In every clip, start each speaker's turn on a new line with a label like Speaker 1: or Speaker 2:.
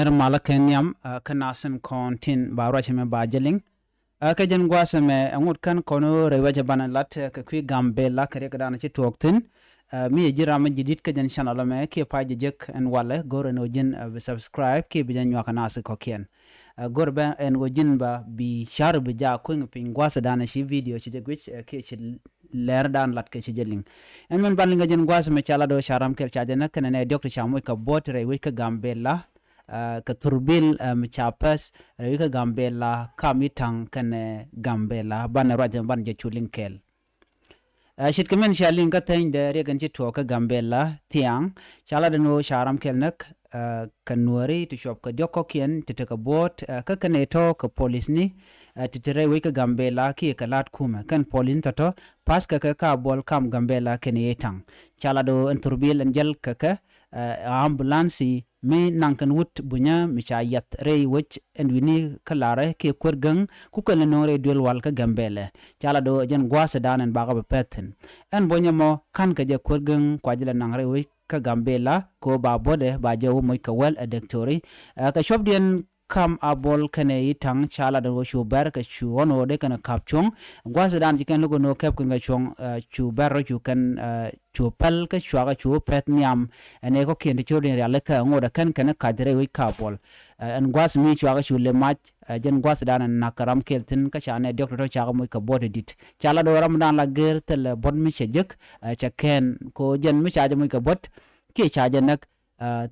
Speaker 1: ner mala kenyam kanasim kontin ba rachime ba jeling ka jen gwasame angut kan kono rewaje banan lat ka kwi gambe la kare ka dana ci toktin mi jira ma jidit ka jen channel me ke page jek en wala gore no jin subscribe ke bi jen nyaka nas ko ken gore ba en go jin ba bi shar bi ja ko ngin gwasa dana shi video ci jegwich ke ci leer dan lat ke ci jeling en men ban nga jen gwasame chala do sharam kel chaje nak ne doctor chamoy ka botre wi ka gambe la ka turbil mchapas rewika gambela kamitang kane gambela ban rajan ban je chulinkel shit kemen shalin ka tan de regan ci to ka gambela tiang chala de no sharam kel nak kanwari to shop ka jokko kien tete ka bot ka kane to ka police ni titere wika gambela ki ka lat kuma kan polin to pas ka bol kam gambela kene etang chala do turbil angel ka ambulance mi nankan wut bunya mi cha yat rey wech en wini kalare ke kurgang ku kala no re dul wal ka gambele chala do jen gwasa danen baga be peten en bonya mo kan ka je kurgang kwajila nang re we ka gambela ko ba bode ba je wo moy ka wel adektori ka shop den kam abol kane itang chala do shu ber ka shu ono de kana kapchong gwasa dan jiken lugo no kep ka chong chu ber chu kan chu pal ka chwa chu pet nyam ene ko kende chodin ya leka ngoda kan kana kadre wi kapol en gwas mi chwa chu le match jen gwas dan na karam keltin ka chane doctor to chaga mo ka bode dit chala do ram dan la ger tel bod mi chejek cha ken ko jen mi chaja mo ka bot ke chaja nak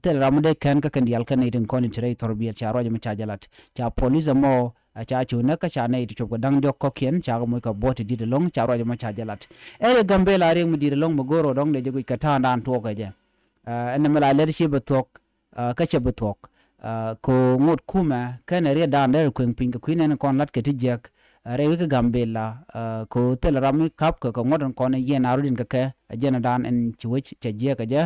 Speaker 1: tel ramude kan ka kandial kan idin kon tire torbiya cha roje ma chajalat cha police mo cha chuna ka cha nei to dang dok ko ken cha mo ka boti dit long cha roje ma chajalat e gambe la re mu dit long mo goro dong de jogi ka ta dan to ka je en mala leadership tok ka che tok ko ngot kuma kan re dan der kun pin ka kwinen kon lat ke tijek re ka gambe la ko tel ramu kap ko ngodon kon ye na rudin ka jena dan en chiwich cha je ka je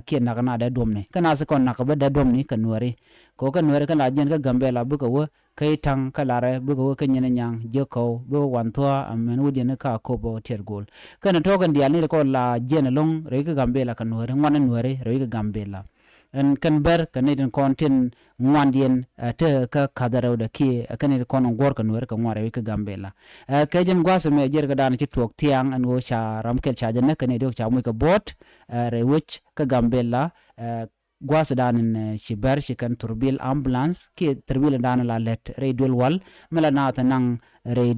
Speaker 1: kien na kana da domni kana se kon na ka da domni kan wari ko kan wari kana jen ka gambela bu ko wo kai tang kala re bu ko kan nyene nyang je ko bu wan to amen wudi ne ka ko bo tergol kana to kan dial ni ko la jen long re ka gambela kan wari ngwan wari re ka gambela en kan ber kan ne kontin ngwandien te ka kadaro da ki kan ne kon ngor kan wari ka ngware ka gambela ka jen gwasa me jer ka dan ci tok tiang an wo cha ramkel cha jen kan ne do cha mu ka bot re wich ka gambela gwasa danin shibar shikan turbil ambulance ki turbil dan la let re dul wal mala na ta nang re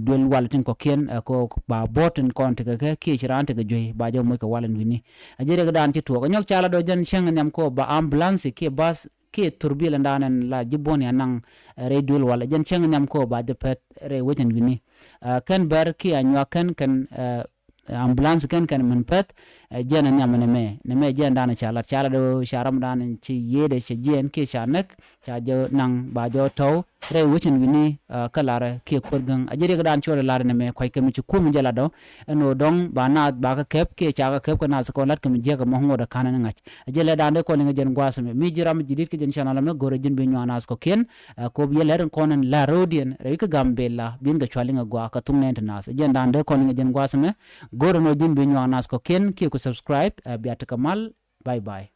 Speaker 1: dul wal tin ko ken ko ba boten kon te ka ki chirante ga joy ba jo mo ka walan wini ajere ga dan ti to nyok chala do jan sheng nyam ko ba ambulance ki bas ki turbil dan la jiboni nang re dul wal jan sheng nyam ko ba de pet re wetin wini kan bar ki anwa kan ambulance kan men pet jena nyam ne me jen dana chala do sharam dan ci yede ci jen ke chanek cha jo nang ba jo to re wucin wini kalara ke kurgang ajere ga dan chole lar ne me koy kemi ci kum jela do no dong ba na ba ka kep ke cha ka kep kana ko lat kemi je ga mo ngoda kana ngach ajele dan de ko ne jen gwasame mi jiram jidit ke jen channel me gore jen bi nyana ko ken ko bi ler konen la rodien re ka gambela bin ga chwali nga gwa ka tum ne nas jen dan de ko ne jen gwasame gore no jen bi nyana ko ken ke subscribe biata kamal bye bye